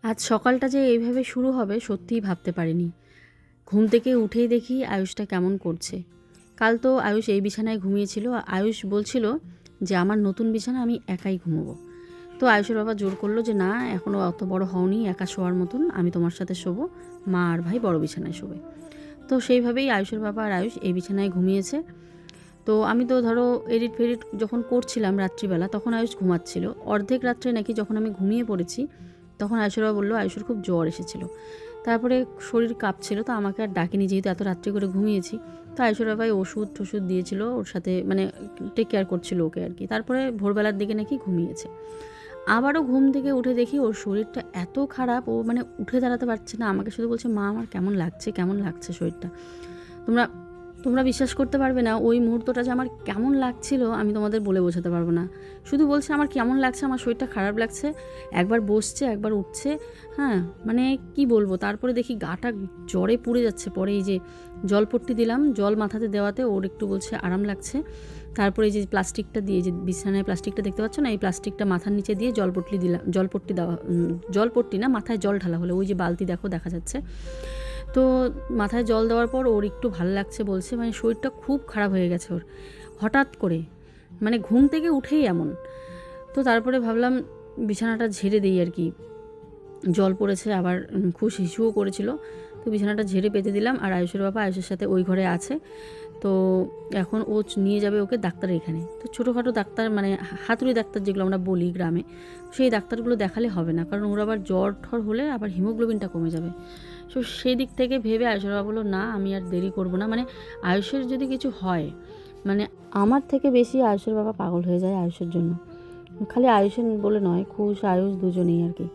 আজ সকালটা যে এইভাবে শুরু হবে সত্যিই ভাবতে পারিনি। ঘুম থেকে উঠেই দেখি আয়ুষটা কেমন করছে। কাল তো আয়ুষ এই বিছানায় ঘুমিয়েছিল। আয়ুষ বলছিল যে আমার নতুন বিছানা আমি একাই ঘুমোবো। তো আয়ুষের বাবা জোর করলো যে না, এখনও অত বড় হওনি একা শোয়ার মতন, আমি তোমার সাথে শোবো, মা আর ভাই বড় বিছানায় শোবে। তো সেইভাবেই আয়ুষের বাবা আর আয়ুষ এই বিছানায় ঘুমিয়েছে। তো আমি তো ধরো এডিট ফেডিট যখন করছিলাম রাত্রিবেলা, তখন আয়ুষ ঘুমাচ্ছিল। অর্ধেক রাত্রে নাকি যখন আমি ঘুমিয়ে পড়েছি, তখন আয়ুষের বাবা বললো আয়ুষের খুব জ্বর এসেছিল। তারপরে শরীর কাঁপছিল, তো আমাকে আর ডাকেনি, যেহেতু এত রাত্রি করে ঘুমিয়েছি। তো আয়ুষের বাবাই ওষুধ টষুধ দিয়েছিল, ওর সাথে মানে টেক কেয়ার করছিল ওকে আর কি। তারপরে ভোরবেলার দিকে নাকি ঘুমিয়েছে। আবারও ঘুম থেকে উঠে দেখি ওর শরীরটা এত খারাপ, ও মানে উঠে দাঁড়াতে পারছে না। আমাকে শুধু বলছে মা আমার কেমন লাগছে শরীরটা। তোমরা তোমরা বিশ্বাস করতে পারবে না, ওই মুহূর্তটা যে আমার কেমন লাগছিল আমি তোমাদের বলে বোঝাতে পারবো না। শুধু বলছে আমার কেমন লাগছে, আমার শরীরটা খারাপ লাগছে, একবার বসছে একবার উঠছে। হ্যাঁ, মানে কি বলবো। তারপরে দেখি গাটা জ্বরে পুড়ে যাচ্ছে। পরে এই যে জলপট্টি দিলাম, জল মাথাতে দেওয়াতে ওর একটু বলছে আরাম লাগছে। তারপরে এই যে প্লাস্টিকটা দিয়ে, যে বিছানায় প্লাস্টিকটা দেখতে পাচ্ছ না, এই প্লাস্টিকটা মাথার নিচে দিয়ে জলপট্টি দেওয়া, জলপট্টি না, মাথায় জল ঢালা হলো। ওই যে বালতি দেখো দেখা যাচ্ছে। তো মাথায় জল দেওয়ার পর ওর একটু ভালো লাগছে বলছে। মানে শরীরটা খুব খারাপ হয়ে গেছে ওর হঠাৎ করে, মানে ঘুম থেকে উঠেই এমন। তো তারপরে ভাবলাম বিছানাটা ঝেড়ে দিই আর কি। জল পড়েছে, আবার খুব শিশুও করেছিল। তো বিছানাটা ঝেড়ে পেতে দিলাম। আর আয়ুষের বাবা আয়ুষের সাথে ওই ঘরে আছে। তো এখন ও নিয়ে যাবে ওকে ডাক্তারের এখানে। তো ছোটোখাটো ডাক্তার, মানে হাতুড়ি ডাক্তার যেগুলো আমরা বলি গ্রামে, সেই ডাক্তারগুলো দেখালে হবে না, কারণ ওর আবার জ্বর ঠর হলে আবার হিমোগ্লোবিনটা কমে যাবে। তো সেই দিক থেকে ভেবে আয়ুষের বাবা বললো না, আমি আর দেরি করব না। মানে আয়ুষের যদি কিছু হয়, মানে আমার থেকে বেশি আয়ুষের বাবা পাগল হয়ে যায় আয়ুষের জন্য। খালি আয়ুষের বলে নয়, খুশ আয়ুষ দুজনেই আর কি।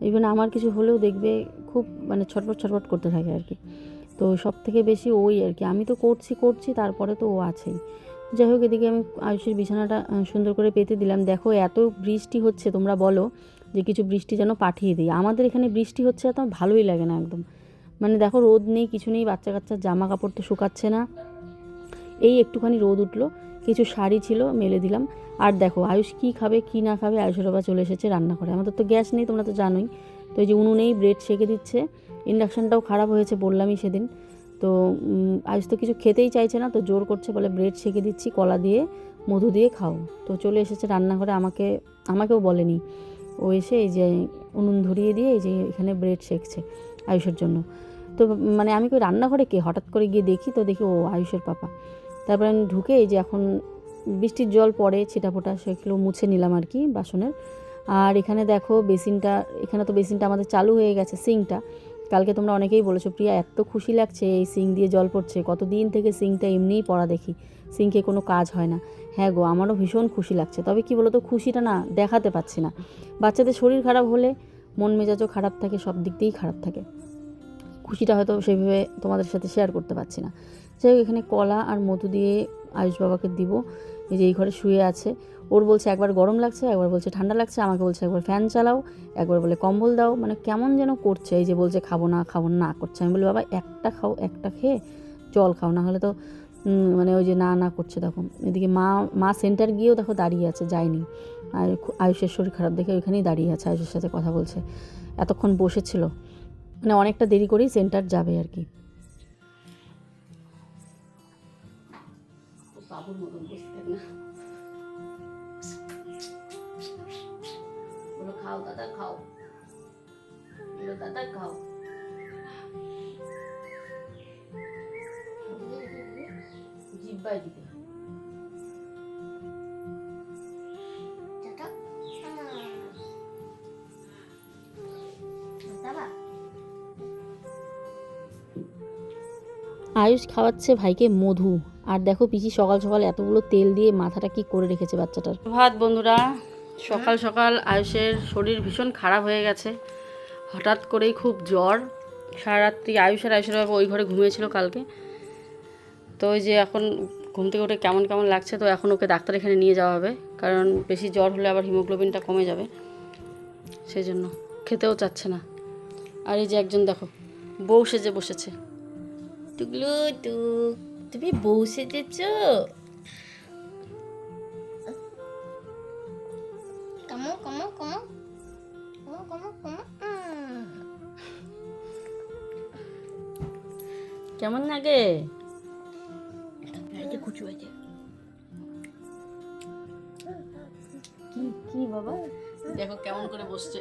ইভেন আমার কিছু হলেও দেখবে খুব মানে ছটফট ছটফট করতে থাকে আর কি। তো সব থেকে বেশি ওই আর কি। আমি তো করছি তারপরে তো ও আছেই। যাই হোক, এদিকে আমি আয়ুষের বিছানাটা সুন্দর করে পেতে দিলাম। দেখো এত বৃষ্টি হচ্ছে, তোমরা বলো যে কিছু বৃষ্টি যেন পাঠিয়ে দিই। আমাদের এখানে বৃষ্টি হচ্ছে, এত ভালোই লাগে না একদম। মানে দেখো রোদ নেই, কিছু নেই, বাচ্চা কাচ্চার জামা কাপড় তো শুকাচ্ছে না। এই একটুখানি রোদ উঠলো, কিছু শাড়ি ছিল মেলে দিলাম। আর দেখো আয়ুষ কী খাবে কী না খাবে, আয়ুষের বাবা চলে এসেছে রান্না করে। আমাদের তো গ্যাস নেই, তোমরা তো জানোই। তো এই যে উনুনেই ব্রেড সেঁকে দিচ্ছে। ইন্ডাকশানটাও খারাপ হয়েছে, বললামই সেদিন। তো আয়ুষ তো কিছু খেতেই চাইছে না, তো জোর করছে, বলে ব্রেড সেঁকে দিচ্ছি কলা দিয়ে মধু দিয়ে খাও। তো চলে এসেছে রান্নাঘরে, আমাকেও বলেনি। ও এসে এই যে উনুন ধরিয়ে দিয়ে এই যে এখানে ব্রেড সেঁকছে আয়ুষের জন্য। তো মানে আমি কই রান্নাঘরে কে, হঠাৎ করে গিয়ে দেখি, তো দেখি ও আয়ুষের পাপা। তারপরে আমি ঢুকে এই যে এখন বৃষ্টির জল পড়ে ছিটাফোঁটা, সেগুলো মুছে নিলাম আর কি বাসনের। আর এখানে দেখো বেসিনটা, এখানে তো বেসিনটা আমাদের চালু হয়ে গেছে, সিঙ্কটা। কালকে তোমরা অনেকেই বলেছো প্রিয়া এত খুশি লাগছে এই সিঙ্ক দিয়ে জল পড়ছে, কতদিন থেকে সিঙ্কটা এমনিই পড়া দেখি, সিঙ্কে কোনো কাজ হয় না। হ্যাঁ গো, আমারও ভীষণ খুশি লাগছে। তবে কি বলো তো, খুশিটা না দেখাতে পাচ্ছি না। বাচ্চাদের শরীর খারাপ হলে মন মেজাজও খারাপ থাকে, সব দিক দিয়েই খারাপ থাকে। খুশিটা হয়তো সেইভাবে তোমাদের সাথে শেয়ার করতে পারছি না। যাই হোক, এখানে কলা আর মধু দিয়ে আয়ুষ বাবাকে দিব। এই যে এই ঘরে শুয়ে আছে। ওর বলছে একবার গরম লাগছে, একবার বলছে ঠান্ডা লাগছে, আমাকে বলছে একবার ফ্যান চালাও, একবার বলে কম্বল দাও, মানে কেমন যেন করছে। এই যে বলছে খাবো না না করছে। আমি বলি বাবা একটা খাও, একটা খেয়ে জল খাও, না হলে তো মানে ওই যে না করছে। তখন এদিকে মা সেন্টার গিয়েও দেখো দাঁড়িয়ে আছে, যায়নি। আর আয়ুষের শরীর খারাপ দেখে ওইখানেই দাঁড়িয়ে আছে, আয়ুষের সাথে কথা বলছে। এতক্ষণ বসেছিল, মানে অনেকটা দেরি করেই সেন্টার যাবে আর কি। বাবুর মতন বসে থাক না, বলো খাও দাদা খাও, বলো দাদা খাও। জিব্বাই দিতে আয়ুষ খাওয়াচ্ছে ভাইকে মধু। আর দেখো পিসি সকাল সকাল এতগুলো তেল দিয়ে মাথাটা কি করে রেখেছে বাচ্চাটার। ভাত বন্ধুরা, সকাল সকাল আয়ুষের শরীর ভীষণ খারাপ হয়ে গেছে। হঠাৎ করেই খুব জ্বর। সারা রাত্রি আয়ুষের বাবা ওই ঘরে ঘুমিয়েছিল কালকে। তো ওই যে এখন ঘুম থেকে উঠে কেমন কেমন লাগছে। তো এখন ওকে ডাক্তার এখানে নিয়ে যাওয়া হবে, কারণ বেশি জ্বর হলে আবার হিমোগ্লোবিনটা কমে যাবে, সেই জন্য খেতেও চাচ্ছে না। আর এই যে একজন দেখো বউ সেজে বসেছে। টুকলু তুমি বউ সেজেছ? Kamu. কেমন লাগে? কুচু আছে কি কি বাবা, দেখো কেমন করে বসছে।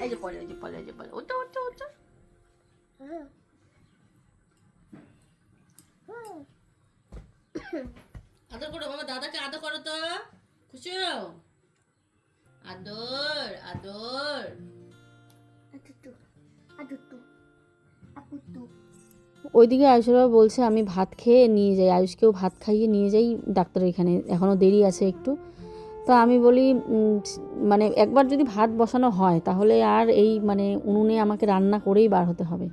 এই যে পরে, এই যে পরে, এই যে পরে, ওটা ওটা ওটা। আদর করো বাবা, দাদাকে আদর করো তো, খুশি হও। আদর আদর। ওইদিকে আয়ুষের বাবা বলছে আমি ভাত খেয়ে নিয়ে যাই, আয়ুষকেও ভাত খাইয়ে নিয়ে যাই ডাক্তারের এখানে, এখনও দেরি আছে একটু। তো আমি বলি মানে একবার যদি ভাত বসানো হয় তাহলে আর এই মানে উনুনে আমাকে রান্না করেই বার হতে হবে।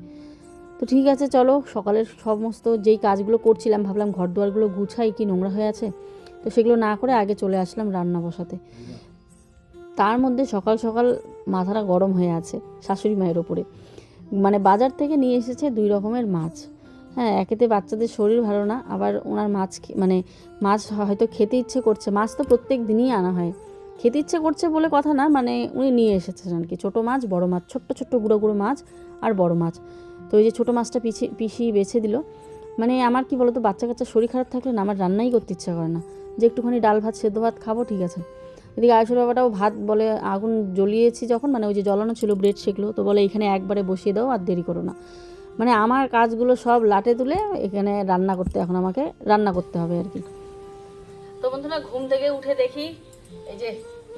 তো ঠিক আছে চলো, সকালের সমস্ত যেই কাজগুলো করছিলাম ভাবলাম ঘর দুয়ারগুলো গুছাই, কি নোংরা হয়ে আছে, তো সেগুলো না করে আগে চলে আসলাম রান্না বসাতে। তার মধ্যে সকাল সকাল মাথাটা গরম হয়ে আছে শাশুড়ি মায়ের ওপরে। মানে বাজার থেকে নিয়ে এসেছে 2 রকমের মাছ। হ্যাঁ, একেতে বাচ্চাদের শরীর ভালো না, আবার ওনার মাছ মানে মাছ হয়তো খেতে ইচ্ছে করছে, মাছ তো প্রত্যেক দিনই আনা হয়, খেতে ইচ্ছে করছে বলে কথা না, মানে উনি নিয়ে এসেছেন আর কি, ছোটো মাছ বড় মাছ, ছোট্ট ছোট্ট গুঁড়ো গুঁড়ো মাছ আর বড় মাছ। তো এই যে ছোটো মাছটা পিসি বেছে দিল। মানে আমার কি বলতো, বাচ্চা কাচ্চার শরীর খারাপ থাকলে না আমার রান্নাই করতে ইচ্ছা করে না, যে একটুখানি ডাল ভাত সেদ্ধ ভাত খাবো ঠিক আছে। এদিকে আয়ুষের বাবাটাও ভাত বলে আগুন জ্বলিয়েছি যখন, মানে ওই যে জ্বলানো ছিল ব্রেড সেকলো, তো বলে এখানে একবারে বসিয়ে দাও আর দেরি করো না। মানে আমার কাজগুলো সব লাটে তুলে এখানে রান্না করতে, এখন আমাকে রান্না করতে হবে আর কি। তো বন্ধুরা ঘুম থেকে উঠে দেখি এই যে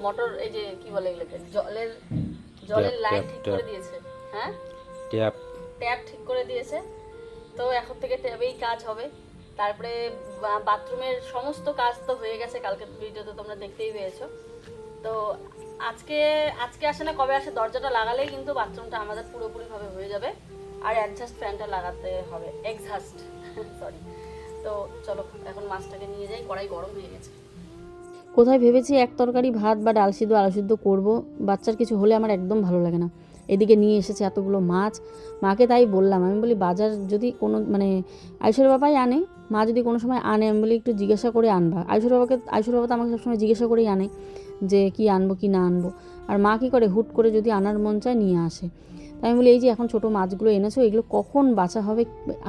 মোটর, এই যে কি বলে এগুলোকে, জলের লাইন ঠিক করে দিয়েছে। হ্যাঁ, ট্যাপ ঠিক করে দিয়েছে। তো এখন থেকে ট্যাবেই কাজ হবে। তারপরে বাথরুমের সমস্ত কাজ তো হয়ে গেছে, কালকে ভিডিওতে তোমরা দেখতেই পেয়েছো। তো আজকে আসে না কবে আসে, দরজাটা লাগালেই কিন্তু বাথরুমটা আমাদের পুরোপুরিভাবে হয়ে যাবে। আর অ্যাডজাস্ট ফ্যানটা লাগাতে হবে, এক্সহাস্ট সরি। তো চলো এখন মাছটাকে নিয়ে যাই, কড়াই গরম হয়ে গেছে। কোথায় ভেবেছি এক তরকারি ভাত বা ডাল সিদ্ধ আলু সিদ্ধ করবো, বাচ্চার কিছু হলে আমার একদম ভালো লাগে না। এদিকে নিয়ে এসেছে এতগুলো মাছ, মাকে তাই বললাম, আমি বলি বাজার যদি কোনো মানে আয়ুষের বাবাই আনে, মা যদি কোনো সময় আনে আমি বলি একটু জিজ্ঞাসা করে আনবা। আয়ুষের বাবা তো আমাকে সবসময় জিজ্ঞাসা করেই আনে যে কি আনবো কি না আনবো, আর মা কী করে হুট করে যদি আনার মন চায় নিয়ে আসে। তাই আমি বলি এই যে এখন ছোটো মাছগুলো এনেছো, এগুলো কখন বাঁচা হবে,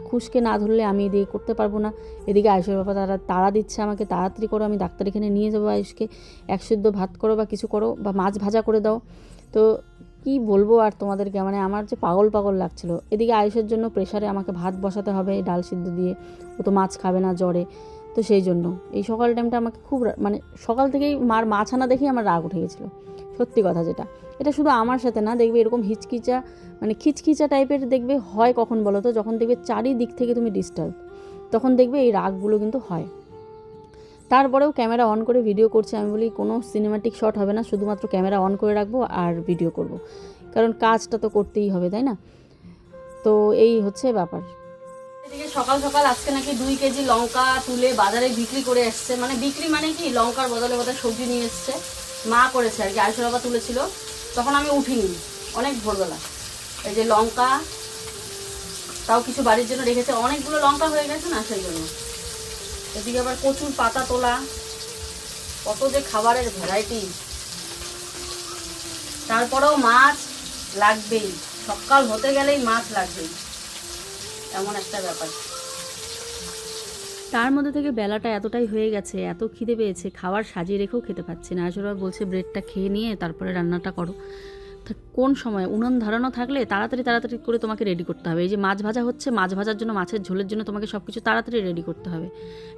খুশকে না ধরলে আমি এদিকে করতে পারবো না। এদিকে আয়ুষের বাবা তাড়া দিচ্ছে আমাকে, তাড়াতাড়ি করো, আমি ডাক্তার এখানে নিয়ে যাবো আয়ুষকে, এক সিদ্ধ ভাত করো বা কিছু করো বা মাছ ভাজা করে দাও। তো কি বলবো আর তোমাদেরকে, মানে আমার যে পাগল পাগল লাগছিলো। এদিকে আয়ুষের জন্য প্রেশারে আমাকে ভাত বসাতে হবে ডাল সিদ্ধ দিয়ে, ও তো মাছ খাবে না জ্বরে। তো সেই জন্য এই সকাল টাইমটা আমাকে খুব মানে সকাল থেকেই মার মাছ আনা দেখেই আমার রাগ উঠে গেছিলো, সত্যি কথা যেটা। এটা শুধু আমার সাথে না, দেখবে এরকম হিচকিচা মানে খিচখিচা টাইপের দেখবে হয় কখন বলো তো, যখন দেখবে চারিদিক থেকে তুমি ডিস্টার্ব, তখন দেখবে এই রাগগুলো কিন্তু হয়। তারপরেও ক্যামেরা অন করে ভিডিও করছে, আমি বলি কোনো সিনেমাটিক শট হবে না, শুধুমাত্র ক্যামেরা অন করে রাখবো আর ভিডিও করব, কারণ কাজটা তো করতেই হবে তাই না। তো এই হচ্ছে ব্যাপার। এদিকে সকাল সকাল আজকে নাকি 2 কেজি লঙ্কা তুলে বাজারে বিক্রি করে এসছে, মানে বিক্রি মানে কি লঙ্কার বদলে সবজি নিয়ে এসছে, মা করেছে আর কি, আয়ুষের বাবা তুলেছিল, তখন আমি উঠিনি অনেক ভোরবেলা। এই যে লঙ্কা তাও কিছু বাড়ির জন্য রেখেছে, অনেকগুলো লঙ্কা হয়ে গেছে না সেই জন্য। এদিকে আবার কচুর পাতা তোলা, কত যে খাবারের ভ্যারাইটি। তারপরেও মাছ লাগবেই, সকাল হতে গেলেই মাছ লাগবেই, এমন একটা ব্যাপার। তার মধ্যে থেকে বেলাটা এতটাই হয়ে গেছে, এত খিদে পেয়েছে, খাবার সাজিয়ে রেখেও খেতে পাচ্ছি না। আসলে বলছে ব্রেডটা খেয়ে নিয়ে তারপরে রান্নাটা করো। কোন সময় উনুন ধরানো থাকলে তাড়াতাড়ি তাড়াতাড়ি করে তোমাকে রেডি করতে হবে। এই যে মাছ ভাজা হচ্ছে, মাছ ভাজার জন্য মাছের ঝোলের জন্য তোমাকে সব কিছু তাড়াতাড়ি রেডি করতে হবে,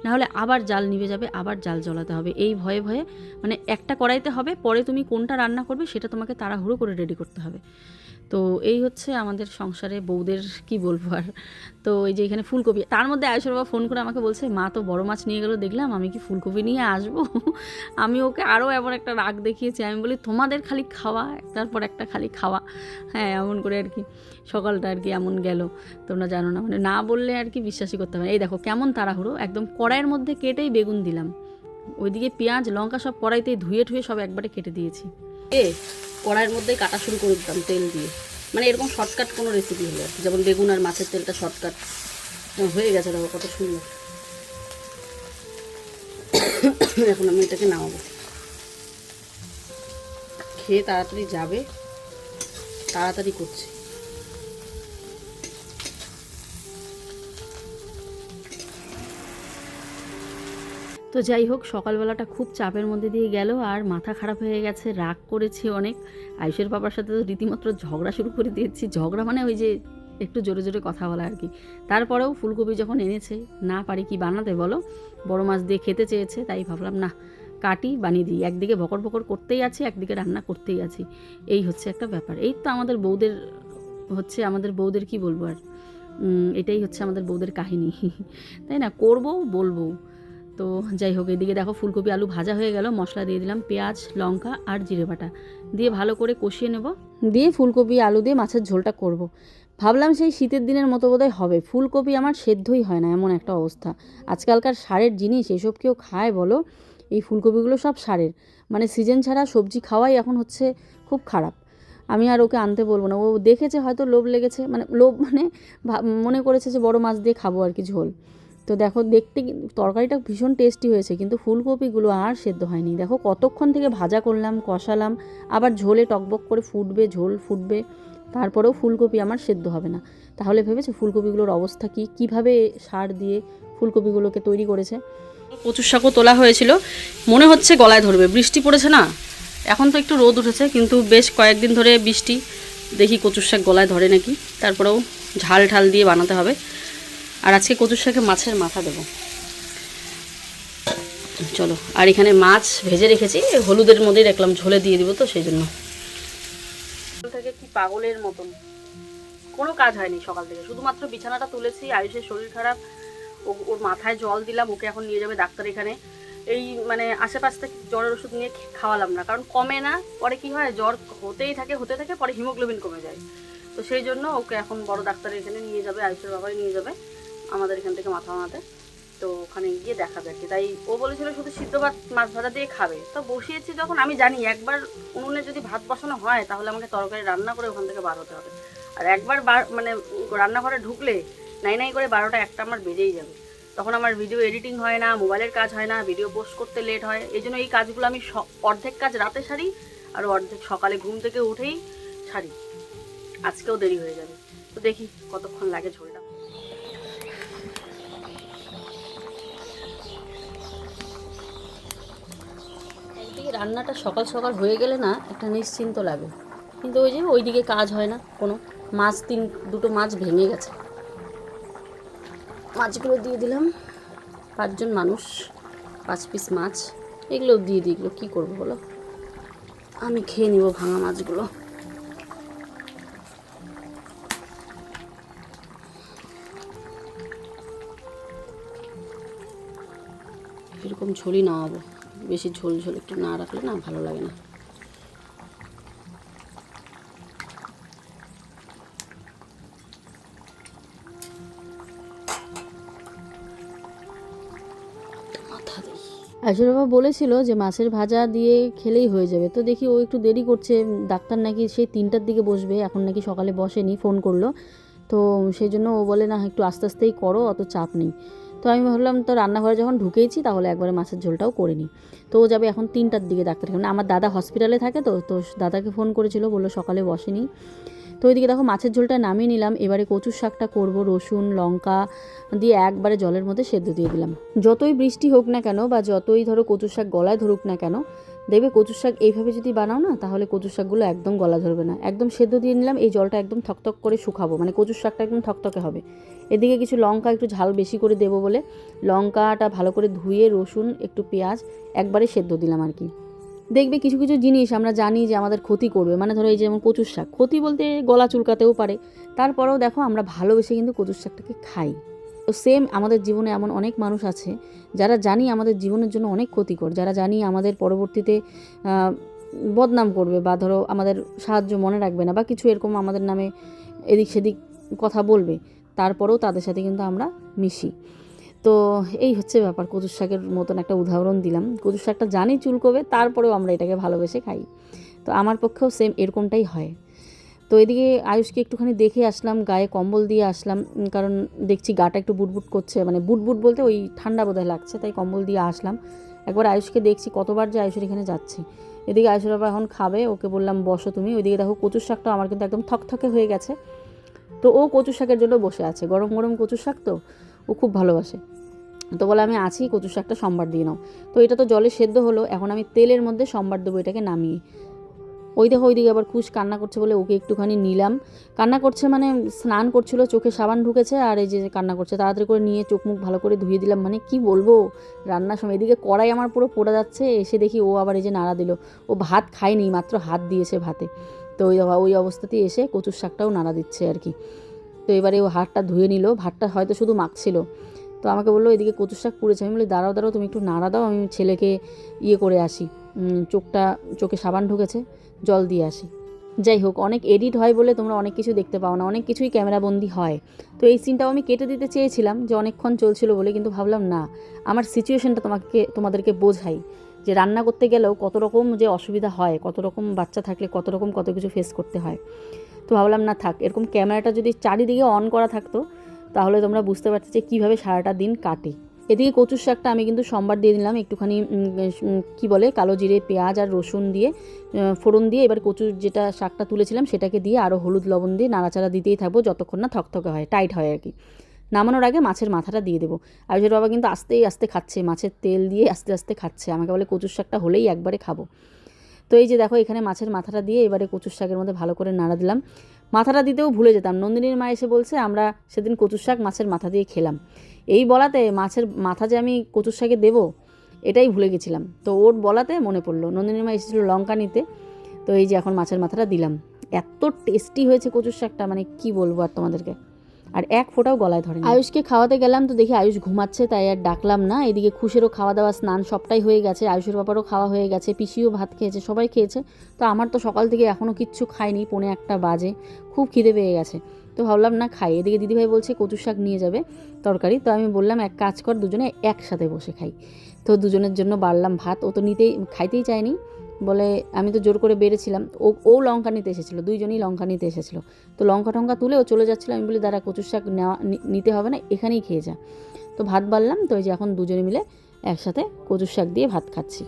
নাহলে আবার জাল নিভে যাবে, আবার জাল জ্বলাতে হবে, এই ভয়ে ভয়ে মানে একটা কড়াইতে হবে, পরে তুমি কোনটা রান্না করবে সেটা তোমাকে তাড়াহুড়ো করে রেডি করতে হবে। তো এই হচ্ছে আমাদের সংসারে বউদের, কি বলবো আর। তো এই যে এখানে ফুলকপি, তার মধ্যে আয়ুষের বাবা ফোন করে আমাকে বলছে মা তো বড় মাছ নিয়ে গেলো দেখলাম, আমি কি ফুলকপি নিয়ে আসবো? আমি ওকে আরও এমন একটা রাগ দেখিয়েছি, আমি বলি তোমাদের খালি খাওয়া, একটার পর একটা খালি খাওয়া। হ্যাঁ, এমন করে আর কি সকালটা আর কি এমন গেল, তোমরা জানো না, মানে না বললে আর কি বিশ্বাসই করতে হবে। এই দেখো কেমন তাড়াহুড়ো, একদম কড়াইয়ের মধ্যে কেটেই বেগুন দিলাম, ওইদিকে পেঁয়াজ লঙ্কা সব কড়াইতেই ধুয়ে ঠুয়ে সব একবারে কেটে দিয়েছি, কড়াইয়ের মধ্যেই কাটা শুরু করে দিতাম তেল দিয়ে। মানে এরকম শর্টকাট কোনো রেসিপি হলো, যেমন বেগুন আর মাছের তেলটা শর্টকাট হয়ে গেছে, দেখো কত সুন্দর। এখন আমি এটাকে নামাবো, খেয়ে তাড়াতাড়ি যাবে, তাড়াতাড়ি করছি। তো যাই হোক, সকালবেলাটা খুব চাপের মধ্যে দিয়ে গেল, আর মাথা খারাপ হয়ে গেছে, রাগ করেছি অনেক। আয়ুষের বাবার সাথে তো রীতিমাত্র ঝগড়া শুরু করে দিয়েছি। ঝগড়া মানে ওই যে একটু জোরে জোরে কথা বলা আর কি। তারপরেও ফুলকপি যখন এনেছে, না পারি কি বানাতে বলো, বড় মাছ দিয়ে খেতে চেয়েছে, তাই ভাবলাম না কাটি বানিয়ে দিই। একদিকে বকর বকর করতেই আছি, একদিকে রান্না করতেই আছি, এই হচ্ছে একটা ব্যাপার। এই তো আমাদের বউদের কি বলবো আর, এটাই হচ্ছে আমাদের বউদের কাহিনী, তাই না? করবো বলবো। তো যাই হোক, এদিকে দেখো ফুলকপি আলু ভাজা হয়ে গেল, মশলা দিয়ে দিলাম, পেঁয়াজ লঙ্কা আর জিরে বাটা দিয়ে ভালো করে কষিয়ে নেব, দিয়ে ফুলকপি আলু দিয়ে মাছের ঝোলটা করব। ভাবলাম সেই শীতের দিনের মতো বোধহয় হবে, ফুলকপি আমার সেদ্ধই হয় না, এমন একটা অবস্থা। আজকালকার সারের জিনিস, এসব কেউ খায় বলো? এই ফুলকপিগুলো সব সারের, মানে সিজন ছাড়া সবজি খাওয়াই এখন হচ্ছে খুব খারাপ। আমি আর ওকে আনতে বলবো না, ও দেখেছে হয়তো লোভ লেগেছে, মানে লোভ মানে মনে করেছে যে বড় মাছ দিয়ে খাবো আর কি ঝোল। তো দেখো দেখতে তরকারিটা ভীষণ টেস্টি হয়েছে, কিন্তু ফুলকপিগুলো আর সেদ্ধ হয়নি। দেখো কতক্ষণ থেকে ভাজা করলাম, কষালাম, আবার ঝোলে টকবক করে ফুটবে, ঝোল ফুটবে, তারপরেও ফুলকপি আমার সেদ্ধ হবে না। তাহলে ভেবেছে ফুলকপিগুলোর অবস্থা কী, কীভাবে সার দিয়ে ফুলকপিগুলোকে তৈরি করেছে। কচুর শাকও তোলা হয়েছিল, মনে হচ্ছে গলায় ধরবে, বৃষ্টি পড়েছে না, এখন তো একটু রোদ উঠেছে, কিন্তু বেশ কয়েকদিন ধরে বৃষ্টি, দেখি কচুর শাক গলায় ধরে নাকি। তারপরেও ঝাল ঢাল দিয়ে বানাতে হবে। আর আজকে কচুর শাকে মাছের মাথা দেবো, চলো। আর এখানে মাছ ভেজে রেখেছি, হলুদের মধ্যেই রাখলাম, ঝোলে দিয়ে দিব তো সেই জন্য। থেকে কি পাগলের মতন, কোনো কাজ হয়নি সকাল থেকে, শুধুমাত্র বিছানাটা তুলেছি। আয়ুষের শরীর খারাপ, ওর মাথায় জল দিলাম, ওকে এখন নিয়ে যাবে ডাক্তার এখানে। এই মানে আশেপাশ থেকে জ্বরের ওষুধ নিয়ে খাওয়ালাম না, কারণ কমে না, পরে কি হয় জ্বর হতে থাকে, পরে হিমোগ্লোবিন কমে যায়। তো সেই জন্য ওকে এখন বড় ডাক্তারের এখানে নিয়ে যাবে, আয়ুষের বাবাই নিয়ে যাবে আমাদের এখান থেকে মাথা ভাঙাতে। তো ওখানে গিয়ে দেখাবে আর কি। তাই ও বলেছিল শুধু সিদ্ধ ভাত মাছ ভাজা দিয়ে খাবে, তো বসিয়েছি যখন, আমি জানি একবার উনুনে যদি ভাত বসানো হয় তাহলে আমাকে তরকারি রান্না করে ওখান থেকে বার হতে হবে। আর একবার মানে রান্নাঘরে ঢুকলে নাই নাই করে 12টা 1টা আমার বেজেই যাবে। তখন আমার ভিডিও এডিটিং হয় না, মোবাইলের কাজ হয় না, ভিডিও পোস্ট করতে লেট হয়। এই জন্য এই কাজগুলো আমি অর্ধেক কাজ রাতে সারি, আর অর্ধেক সকালে ঘুম থেকে উঠেই সারি। আজকেও দেরি হয়ে যাবে, তো দেখি কতক্ষণ লাগে ঝোলটা। একদিকে রান্নাটা সকাল সকাল হয়ে গেলে না একটা নিশ্চিন্ত লাগে, কিন্তু ওই যে ওইদিকে কাজ হয় না কোনো। দুটো মাছ ভেঙে গেছে, মাছগুলো দিয়ে দিলাম। 5 জন মানুষ, 5 পিস মাছ, এগুলো দিয়ে দিই, এগুলো কী করবো বলো, আমি খেয়ে নিব ভাঙা মাছগুলো। এরকম ঝোলই নামাবো, বেশি ঝোল একটু না রাখলে না ভালো লাগে না। আয়ুষের বাবা বলেছিল যে মাছের ভাজা দিয়ে খেলেই হয়ে যাবে, তো দেখি ও একটু দেরি করছে। ডাক্তার নাকি সেই 3টার দিকে বসবে, এখন নাকি সকালে বসেনি, ফোন করলো। তো সেই জন্য ও বলে না একটু আস্তে আস্তেই করো, অত চাপ নেই। তো আমি ভাবলাম তো রান্নাঘরে যখন ঢুকেইছি তাহলে একবারে মাছের ঝোলটাও করে নিই। তো ও যাবে এখন 3টার দিকে ডাক্তার, মানে আমার দাদা হসপিটালে থাকে, তো দাদাকে ফোন করেছিল, বললো সকালে বসেনি। তো ওইদিকে দেখো মাছের ঝোলটা নামিয়ে নিলাম। এবারে কচুর শাকটা করব, রসুন লঙ্কা দিয়ে একবারে জলের মধ্যে সেদ্ধ দিয়ে দিলাম। যতই বৃষ্টি হোক না কেন, বা যতই ধরো কচুর শাক গলায় ধরুক না কেন, দেখবে কচুর শাক এইভাবে যদি বানাও না, তাহলে কচুর শাকগুলো একদম গলা ধরবে না। একদম সেদ্ধ দিয়ে নিলাম, এই জলটা একদম থকথক করে শুকাবো, মানে কচুর শাকটা একদম থকথকে হবে। এদিকে কিছু লঙ্কা একটু ঝাল বেশি করে দেবো বলে লঙ্কাটা ভালো করে ধুয়ে, রসুন একটু পেঁয়াজ একবারে সেদ্ধ দিলাম আর কি। দেখবে কিছু কিছু জিনিস আমরা জানি যে আমাদের ক্ষতি করবে, মানে ধরো এই যেমন কচুর শাক, ক্ষতি বলতে গলা চুলকাতেও পারে, তারপরেও দেখো আমরা ভালোবেসে কিন্তু কচুর শাকটাকে খাই। তো সেম আমাদের জীবনে এমন অনেক মানুষ আছে যারা জানি আমাদের জীবনের জন্য অনেক ক্ষতিকর, যারা জানি আমাদের পরবর্তীতে বদনাম করবে, বা ধরো আমাদের সাহায্য মনে রাখবে না, বা কিছু এরকম আমাদের নামে এদিক সেদিক কথা বলবে, তারপরেও তাদের সাথে কিন্তু আমরা মিশি। তো এই হচ্ছে ব্যাপার। কচুর শাকের মতন একটা উদাহরণ দিলাম, কচুর শাকটা জানি চুলকবে, তারপরেও আমরা এটাকে ভালোবেসে খাই। তো আমার পক্ষেও সেম এরকমটাই হয়। তো এদিকে আয়ুষকে একটুখানি দেখে আসলাম, গায়ে কম্বল দিয়ে আসলাম, কারণ দেখছি গাটা একটু বুটবুট করছে, মানে বুটবুট বলতে ওই ঠান্ডা বোধহয় লাগছে, তাই কম্বল দিয়ে আসলাম। একবার আয়ুষকে দেখছি কতবার যে আয়ুষের এখানে যাচ্ছি। এদিকে আয়ুষের বাবা এখন খাবে, ওকে বললাম বসো তুমি। ওইদিকে দেখো কচুর শাকটা আমার কিন্তু একদম থকথকে হয়ে গেছে, তো ও কচুর শাকের জন্য বসে আছে। গরম গরম কচুর শাক তো ও খুব ভালোবাসে। তো বলে আমি আছি, কচু শাকটা সম্বার দিয়ে নাও। তো এটা তো জলে সেদ্ধ হলো, এখন আমি তেলের মধ্যে সম্বার দেবো এটাকে নামিয়ে। ওই দেখো ওইদিকে আবার খুশ কান্না করছে বলে ওকে একটুখানি নিলাম। কান্না করছে মানে স্নান করছিল, চোখে সাবান ঢুকেছে আর এই যে কান্না করছে, তাড়াতাড়ি করে নিয়ে চোখ মুখ ভালো করে ধুয়ে দিলাম। মানে কি বলবো, রান্নার সময় এদিকে কড়াই আমার পুরো পোড়া যাচ্ছে, এসে দেখি ও আবার এই যে নাড়া দিল। ও ভাত খায়নি, মাত্র হাত দিয়েছে ভাতে। তো ওই অবস্থাতেই এসে কচুর শাকটাও নাড়া দিচ্ছে আর কি। তো এবারে ও হাতটা ধুয়ে নিল, ভাতটা হয়তো শুধু মাখছিল। তো আমাকে বললো এদিকে কচুর শাক পুড়েছে। আমি বলি দাঁড়াও দাঁড়াও, তুমি একটু নাড়া দাও, আমি ছেলেকে ইয়ে করে আসি, চোখে সাবান ঢুকেছে, জল দিয়ে আসি। যাই হোক, অনেক এডিট হয় বলে তোমরা অনেক কিছু দেখতে পাও না, অনেক কিছুই ক্যামেরাবন্দি হয়। তো এই সিনটাও আমি কেটে দিতে চেয়েছিলাম যে অনেকক্ষণ চলছিল বলে, কিন্তু ভাবলাম না, আমার সিচুয়েশনটা তোমাদেরকে বোঝাই যে রান্না করতে গেলেও কত রকম যে অসুবিধা হয়, কত রকম বাচ্চা থাকলে কত কিছু ফেস করতে হয়। তো ভাবলাম না থাক, এরকম ক্যামেরাটা যদি চারিদিকে অন করা থাকতো তাহলে তোমরা বুঝতে পারতে যে কীভাবে সারাটা দিন কাটে। এদিকে কচুর শাকটা আমি কিন্তু সম্বার দিয়ে দিলাম, একটুখানি কি বলে কালো জিরে, পেঁয়াজ আর রসুন দিয়ে ফোড়ন দিয়ে এবার কচুর যেটা শাকটা তুলেছিলাম সেটাকে দিয়ে আরও হলুদ লবণ দিয়ে নাড়াচাড়া দিতেই থাকবো যতক্ষণ না থকথকে হয়, টাইট হয় আর কি। নামানোর আগে মাছের মাথাটা দিয়ে দেবো। আয়ুষের বাবা কিন্তু আস্তে আস্তে খাচ্ছে, মাছের তেল দিয়ে আস্তে আস্তে খাচ্ছে, আমাকে বলে কচুর শাকটা হলেই একবারে খাবো। তো এই যে দেখো এখানে মাছের মাথাটা দিয়ে এবারে কচুর শাকের মধ্যে ভালো করে নাড়া দিলাম। মাথাটা দিতেও ভুলে যেতাম, নন্দিনীর মা এসে বলছে আমরা সেদিন কচুর শাক মাছের মাথা দিয়ে খেলাম। এই বলাতে মাছের মাথা যে আমি কচুর শাকে দেবো এটাই ভুলে গেছিলাম। তো ওর বলাতে মনে পড়লো, নন্দিনীর মা এসেছিলো লঙ্কা নিতে। তো এই যে এখন মাছের মাথাটা দিলাম, এত টেস্টি হয়েছে কচুর শাকটা, মানে কি বলবো আর তোমাদেরকে, আর এক ফোঁটাও গলায় ধরে। আয়ুষকে খাওয়াতে গেলাম, তো দেখি আয়ুষ ঘুমাচ্ছে, তাই আর ডাকলাম না। এদিকে খুশেরও খাওয়া দাওয়া, স্নান সবটাই হয়ে গেছে, আয়ুষের বাবারও খাওয়া হয়ে গেছে, পিসিও ভাত খেয়েছে, সবাই খেয়েছে। তো আমার তো সকাল থেকে এখনও কিচ্ছু খাইনি, 1:45 বাজে, খুব খিদে পেয়ে গেছে। তো ভাবলাম না খাই। এদিকে দিদিভাই বলছে কচুর শাক নিয়ে যাবে তরকারি, তো আমি বললাম এক কাজ কর, দুজনে একসাথে বসে খাই। তো দুজনের জন্য বাড়লাম ভাত, ও তো খাইতেই চায়নি, বলে আমি তো জোর করে বেড়েছিলাম। ও লঙ্কা নিতে এসেছিলো, দুইজনেই লঙ্কা নিতে এসেছিলো। তো লঙ্কা টঙ্কা তুলে ও চলে যাচ্ছিলো, আমি বলি দাঁড়া কচুর শাক নিতে হবে না, এখানেই খেয়ে যা। তো ভাত বাড়লাম, তো ওই যে এখন দুজনে মিলে একসাথে কচুর শাক দিয়ে ভাত খাচ্ছি।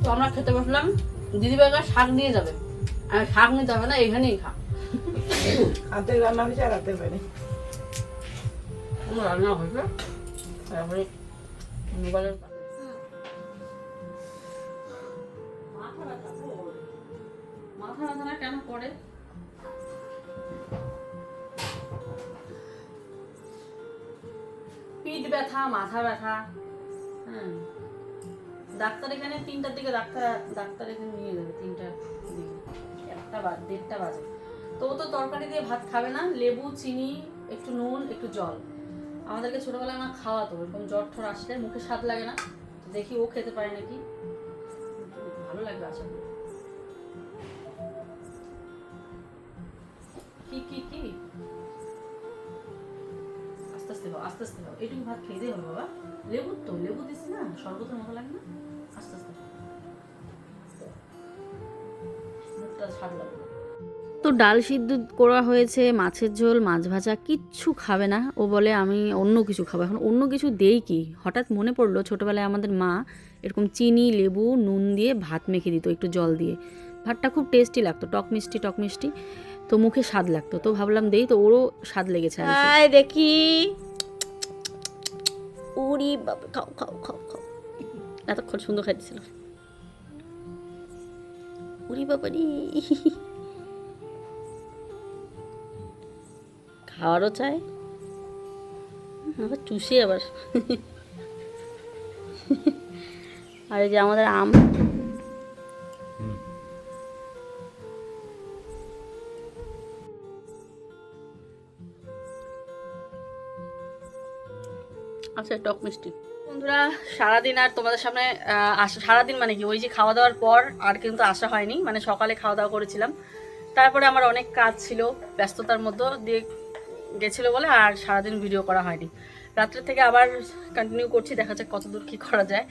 তো আমরা খেতে বসলাম, দিদিভাইকে শাক নিয়ে যাবে, আর শাক নিতে হবে না, এখানেই খা। হাতে রান্না হয়েছে আর হাতে পারে রান্না হয়েছে, তারপরে মোবাইলের মাথা ব্যথা না কেন করে? পিঠ ব্যথা, মাথা ব্যথা, হ্যাঁ। ডাক্তার এখানে 3টার দিকে ডাক্তার এখানে নিয়ে যাবে, 3টার দিকে, 1:30 বাজে। তো ও তো তরকারি দিয়ে ভাত খাবে না, লেবু, চিনি, একটু নুন, একটু জল। আমাদেরকে ছোটবেলায় আমার খাওয়াতো, এরকম জ্বর ঠর আসলে মুখে স্বাদ লাগে না, তো দেখি ও খেতে পারে নাকি, ভালো লাগবে আশা করি। কি আস্তে আস্তে খাও, এইটুকু ভাত খেতেই হবে বাবা, লেবু দিচ্ছি না, শরবতের মতো লাগে না, আস্তে আস্তে মুখটা স্বাদ লাগবে। তো ডাল সিদ্ধ করা হয়েছে, মাছের ঝোল, মাছ ভাজা, কিচ্ছু খাবে না। ও বলে আমি অন্য কিছু খাবো। এখন অন্য কিছু দেই কি, হঠাৎ মনে পড়লো ছোটোবেলায় আমাদের মা এরকম চিনি, লেবু, নুন দিয়ে ভাত মেখে দিত একটু জল দিয়ে, ভাতটা খুব টেস্টি লাগতো, টক মিষ্টি, তো মুখে স্বাদ লাগতো। তো ভাবলাম দেই, তো ওরও স্বাদ লেগেছে। দেখি উড়ি বাবা, খাও, এতক্ষণ সুন্দর খাইতেছিল, উড়ি বাবারি, খাওয়ারও চাই আবার চুষে আবার। আর এই যে আমাদের আম, আচ্ছা টক মিষ্টি। বন্ধুরা সারাদিন আর তোমাদের সামনে সারাদিন মানে কি, ওই যে খাওয়া দাওয়ার পর আর কিন্তু আসা হয়নি, মানে সকালে খাওয়া দাওয়া করেছিলাম, তারপরে আমার অনেক কাজ ছিল, ব্যস্ততার মধ্যে দিয়ে গেছিলো বলে আর সারাদিন ভিডিও করা হয়নি। রাত্রে থেকে আবার কন্টিনিউ করছি, দেখা যাক কতদূর কী করা যায়।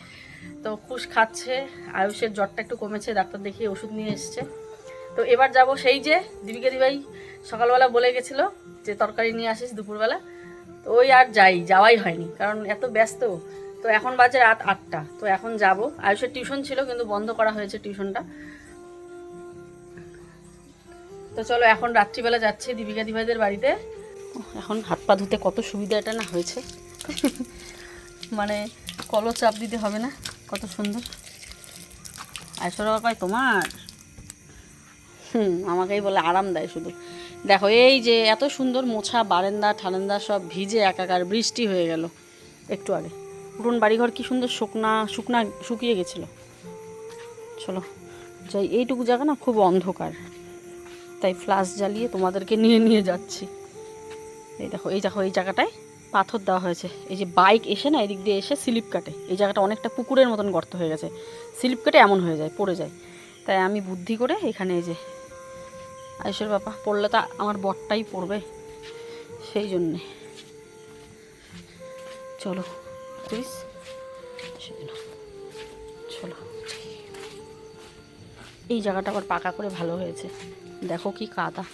তো খুশ খাচ্ছে, আয়ুষের জ্বরটা একটু কমেছে, ডাক্তার দেখিয়ে ওষুধ নিয়ে এসছে। তো এবার যাব সেই যে দিদিভাই সকালবেলা বলে গেছিলো যে তরকারি নিয়ে আসিস দুপুরবেলা, তো ওই আর যাওয়াই হয়নি, কারণ এত ব্যস্ত। তো এখন বাজে রাত 8টা, তো এখন যাব। আয়ুষের টিউশন ছিল কিন্তু বন্ধ করা হয়েছে টিউশনটা। তো চলো এখন রাত্রিবেলা যাচ্ছে দীপিকা দিভাইদের বাড়িতে। এখন হাত পা ধুতে কত সুবিধা এটা না হয়েছে, মানে কলও চাপ দিতে হবে না, কত সুন্দর। আইসরা কয় তোমার, আমাকেই বলে আরাম দেয় শুধু। দেখো এই যে এত সুন্দর মোছা বারান্দা ঠান্ডা সব ভিজে একাকার, বৃষ্টি হয়ে গেল একটু আগে। পুরন বাড়িঘর কি সুন্দর শুকিয়ে গেছিলো। চলো যাই, এইটুকু জায়গা না খুব অন্ধকার, তাই ফ্ল্যাশ জ্বালিয়ে তোমাদেরকে নিয়ে যাচ্ছি। এই দেখো এই জায়গাটায় পাথর দেওয়া হয়েছে। এই যে বাইক এসে না এদিক দিয়ে এসে স্লিপ কাটে, এই জায়গাটা অনেকটা পুকুরের মতন গর্ত হয়ে গেছে, স্লিপ কেটে এমন হয়ে যায়, পড়ে যায়। তাই আমি বুদ্ধি করে এখানে এই যে আয়ুষের বাবা পড়লে তো আমার বরটাই পড়বে, সেই জন্যে। চলো প্লিজ, চলো। এই জায়গাটা আবার পাকা করে ভালো হয়েছে, দেখো কি কাদা।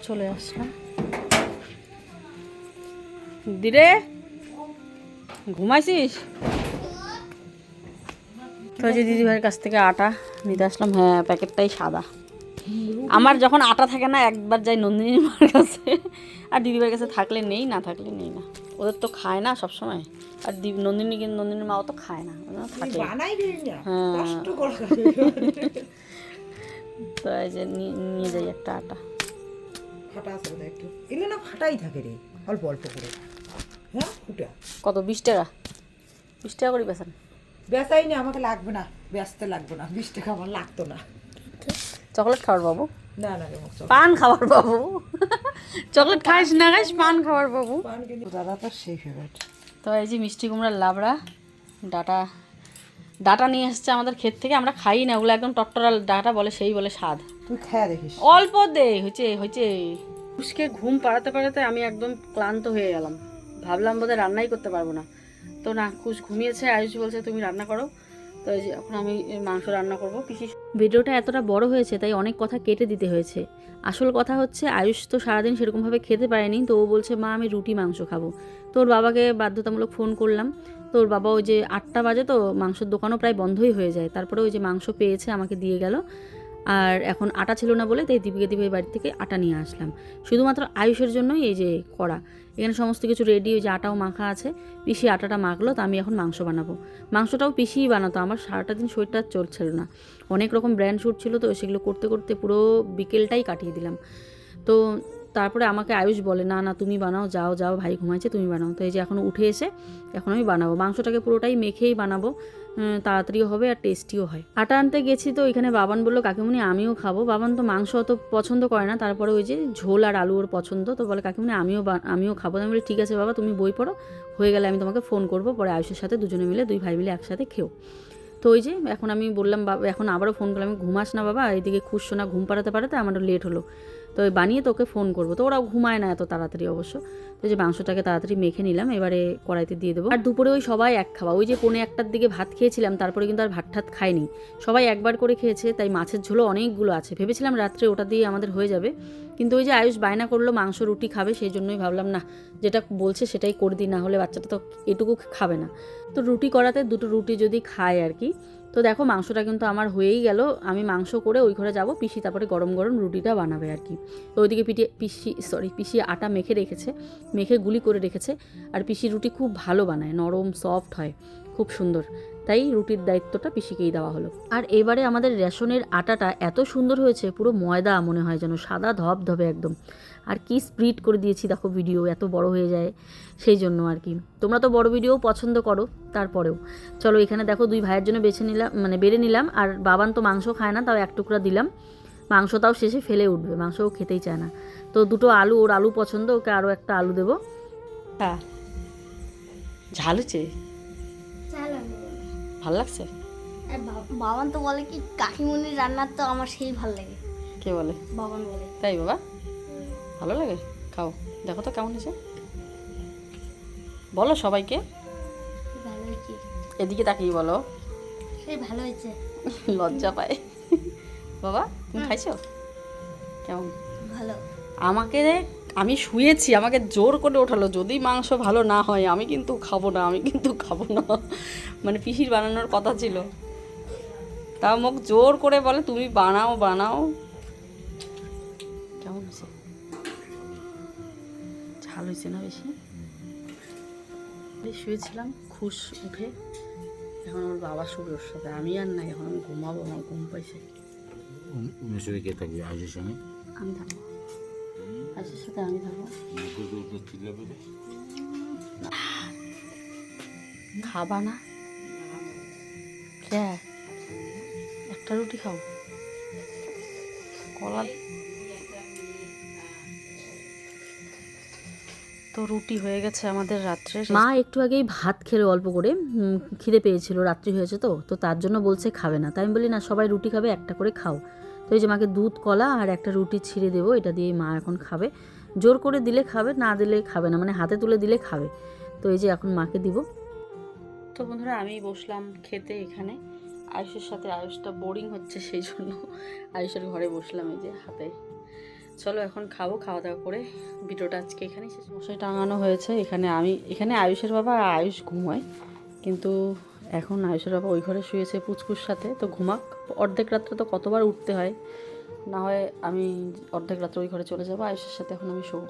চলে আসলাম। দিরে ঘুমাইছিস? তো যে দিদিভাইয়ের কাছ থেকে আটা নিতে আসলাম। হ্যাঁ, প্যাকেটটাই সাদা। আমার যখন আটা থাকে না একবার যাই নন্দিনী মার কাছে, আর দিদিভাইয়ের কাছে থাকলে নেই, না থাকলে নেই না। ওদের তো খায় না সবসময়, আর নন্দিনীর মাও তো খায় না, থাকে। হ্যাঁ, তো এই যে নিয়ে যাই একটা আটা। ফাটাই থাকে রে, অল্প অল্প করে। হ্যাঁ, কত? 20 টাকা? 20 টাকা করে বেছেন? বেচাই না, আমাকে লাগবে না, ব্যস্ত লাগবে না, 20 টাকা আমার লাগতো না। চকলেট খাবার বাবু? না না, পান খাবার বাবু। চকলেট খাইস না খাইস, পান খাবার বাবু। দাদা তো সেই ফেভারিট। তো এই যে মিষ্টি কুমড়ার লাবড়া, ডাটা নিয়ে এসছে আমাদের ক্ষেত থেকে। আমরা খাই না ওগুলো, একদম টট্টরা ডাটা বলে, সেই বলে স্বাদ। তুই খেয়ে দেখিস। অল্প দে, হয়েছে। উসকে ঘুম পাড়াতে আমি একদম ক্লান্ত হয়ে গেলাম, ভাবলাম বোধহয় রান্নাই করতে পারবো না। তো না, কুশ ঘুমিয়েছে, আয়ুষ বলছে তুমি রান্না করো। তো এই যে এখন আমি মাংস রান্না করবো। ভিডিওটা এতটা বড় হয়েছে তাই অনেক কথা কেটে দিতে হয়েছে। আসল কথা হচ্ছে আয়ুষ তো সারাদিন সেরকমভাবে খেতে পারেনি, তো ও বলছে মা আমি রুটি মাংস খাবো। তো ওর বাবাকে বাধ্যতামূলক ফোন করলাম। তো ওর বাবা ওই যে 8টা বাজে, তো মাংসের দোকানও প্রায় বন্ধই হয়ে যায়, তারপরে ওই যে মাংস পেয়েছে আমাকে দিয়ে গেল। আর এখন আটা ছিল না বলে তাই দিদিভাই বাড়ি থেকে আটা নিয়ে আসলাম, শুধুমাত্র আয়ুষের জন্যই এই যে করা। এখানে সমস্ত কিছু রেডি, ওই যে আটাও মাখা আছে। পিসি আটাটা মাখলো, তো আমি এখন মাংস বানাবো। মাংসটাও পিসিই বানাতো, আমার সারাটা দিন শরীরটা চলছিল না, অনেক রকম ব্র্যান্ড শ্যুট ছিল, তো সেগুলো করতে করতে পুরো বিকেলটাই কাটিয়ে দিলাম। তো তারপরে আমাকে আয়ুষ বলে না না তুমি বানাও, যাও ভাই ঘুমাইছে, তুমি বানাও। তো এই যে এখন উঠে এসে এখন আমি বানাবো মাংসটাকে, পুরোটাই মেখেই বানাবো, তাড়াতাড়িও হবে আর টেস্টিও হয়। আটা আনতে গেছি, তো এখানে বাবান বললো কাকিমুনি আমিও খাবো। বাবান তো মাংস অত পছন্দ করে না, তারপরে ওই যে ঝোল আর আলু ওর পছন্দ, তো বলে কাকিমুনি আমিও খাবো। আমি বলি ঠিক আছে বাবা, তুমি বই পড়ো, হয়ে গেলে আমি তোমাকে ফোন করবো, পরে আয়ুষের সাথে দুই ভাই মিলে একসাথে খেও। তো ওই যে এখন আমি বললাম বাবা, এখন আবারও ফোন করলাম, আমি ঘুমাস না বাবা, এইদিকে খুশছো না, ঘুম পাড়াতে আমারও লেট হলো, তো ওই বানিয়ে তোকে ফোন করবো। তো ওরাও ঘুমায় না এত তাড়াতাড়ি অবশ্য। তো যে মাংসটাকে তাড়াতাড়ি মেখে নিলাম, এবারে কড়াইতে দিয়ে দেবো। আর দুপুরে ওই সবাই এক খাওয়া, ওই যে 1:45টার দিকে ভাত খেয়েছিলাম, তারপরে কিন্তু আর ভাত খাইনি, সবাই একবার করে খেয়েছে। তাই মাছের ঝোলও অনেকগুলো আছে, ভেবেছিলাম রাত্রে ওটা দিয়ে আমাদের হয়ে যাবে, কিন্তু ওই যে আয়ুষ বায়না করলো মাংস রুটি খাবে, সেই জন্যই ভাবলাম না, যেটা বলছে সেটাই করে দিই, না হলে বাচ্চাটা তো এটুকু খাবে না। তো রুটি করাতে 2টো রুটি যদি খায় আর কি। তো দেখো মাংসটা কিন্তু আমার হয়েই গেল, আমি মাংস করে ওই ঘরে যাব, পিসি তারপরে গরম গরম রুটিটা বানাবে আর কি। তো ওইদিকে পিসি আটা মেখে গুলি করে রেখেছে। আর পিসি রুটি খুব ভালো বানায়, নরম সফট হয়, খুব সুন্দর, তাই রুটির দায়িত্বটা পিসিকেই দেওয়া হলো। আর এবারে আমাদের রেশনের আটাটা এত সুন্দর হয়েছে, পুরো ময়দা মনে হয় যেন, সাদা ধবধবে একদম। আর কি স্প্রিড করে দিয়েছি দেখো, ভিডিও এত বড় হয়ে যায় সেই জন্য আর কি। তোমরা তো বড় ভিডিও পছন্দ করো, তারপরেও চলো এখানে দেখো 2 ভাইয়ের জন্য বেড়ে নিলাম। আর বাবান তো মাংস খায় না, তাও 1 টুকরা দিলাম, মাংসটাও শেষে ফেলে উঠবে, মাংসও খেতেই চায় না। তো 2টো আলু, ওর আলু পছন্দ, ওকে আরও একটা আলু দেবো। হ্যাঁ, ঝাল হচ্ছে, ভাল লাগছে। বাবান তো বলে কি কাকিমুনির রান্নার তো আমার সেই ভালো লাগে। কে বলে? বাবান বলে। তাই বাবা, ভালো লাগে, খাও, দেখো তো কেমন হয়েছে, বলো সবাইকে। ভালো হয়েছে, এদিকে তাকিয়ে বলো। সেই ভালো হয়েছে। লজ্জা পায় বাবা। তুমি খাইছো কেমন? ভালো। আমি শুয়েছি, আমাকে জোর করে ওঠালো, যদি মাংস ভালো না হয় আমি কিন্তু খাবো না, মানে পিসির বানানোর কথা ছিল, তা মুখ জোর করে বলে তুমি বানাও বানাও। কেমন হয়েছে? ঝাল হয়েছে না বেশি? শুয়েছিলাম, খুশ উঠে এখন আমার বাবা শুবে ওর সাথে, আমি আর নাই, এখন আমি ঘুমাবো, আমার ঘুম পাইছে। উমের সাথে কে থাকবে? আজের সঙ্গে আমি থাকবো, আজকের সাথে আমি থাকবো। খাবা না? কে? একটা রুটি খাও, কলা তো রুটি হয়ে গেছে আমাদের রাত্রে। মা একটু আগেই ভাত খেলো অল্প করে, খিদে পেয়েছিল, রাত্রি হয়েছে তো তো তার জন্য বলছে খাবে না। তাই আমি বলি না, সবাই রুটি খাবে, একটা করে খাও। তো এই যে মাকে দুধ কলা আর একটা রুটি ছিঁড়ে দেবো, এটা দিয়ে মা এখন খাবে। জোর করে দিলে খাবে, না দিলে খাবে না, মানে হাতে তুলে দিলে খাবে। তো এই যে এখন মাকে দিব। তো বন্ধুরা আমি বসলাম খেতে এখানে আয়ুষের সাথে। আয়ুষটা বোরিং হচ্ছে, সেই জন্য আয়ুষের ঘরে বসলাম এই যে হাতে। চলো এখন খাবো, খাওয়া দাওয়া করে ভিডিওটা আজকে এখানেই শেষ। মশাই টাঙানো হয়েছে এখানে, আমি এখানে, আয়ুষের বাবা আর আয়ুষ ঘুমায়, কিন্তু এখন আয়ুষের বাবা ওই ঘরে শুয়েছে পুচকুর সাথে। তো ঘুমাক, অর্ধেক রাত্রে তো কতবার উঠতে হয়, না হয় আমি অর্ধেক রাত্রে ওই ঘরে চলে যাবো, আয়ুষের সাথে এখন আমি শোবো।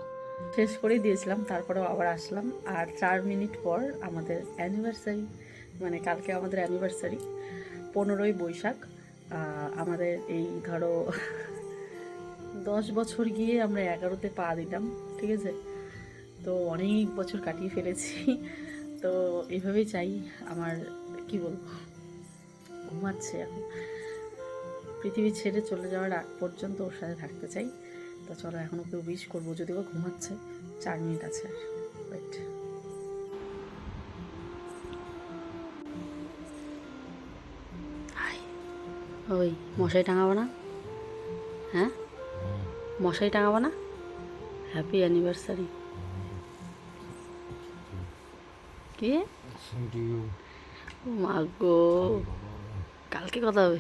শেষ করেই দিয়েছিলাম, তারপরেও আবার আসলাম। আর 4 মিনিট পর আমাদের অ্যানিভার্সারি, মানে কালকে আমাদের অ্যানিভার্সারি, 15ই বৈশাখ। আমাদের এই ধরো 10 বছর গিয়ে আমরা 11তে পা দিলাম, ঠিক আছে? তো অনেক বছর কাটিয়ে ফেলেছি। তো এইভাবেই চাই, আমার কি বলবো, ঘুমাচ্ছে এখন, পৃথিবী ছেড়ে চলে যাওয়ার আগ পর্যন্ত ওর সাথে থাকতে চাই। তো চলো এখন ওকে উইশ করবো, যদিও বা ঘুমাচ্ছে। 4 মিনিট আছে আর, ওয়েট। ওই মশাই টাঙাবো না? হ্যাঁ, মশাই টাঙাবো না? Happy anniversary. কে? ও মা গো, কালকে কথা হবে।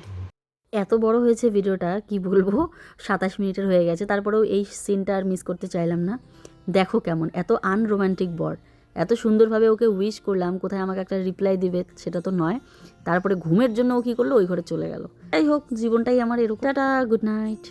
এত বড় হয়েছে ভিডিওটা, কি বলবো, 27 মিনিটের হয়ে গেছে। তারপরেও এই সিনটা আর মিস করতে চাইলাম না। দেখো কেমন, এত আনরোম্যান্টিক বর, এত সুন্দরভাবে ওকে উইশ করলাম, কোথায় আমাকে একটা রিপ্লাই দিবে সেটা তো নয়। তারপরে ঘুমের জন্য ও কী করলো, ওই ঘরে চলে গেল। যাই হোক, জীবনটাই আমার এরকম। Tata, good night.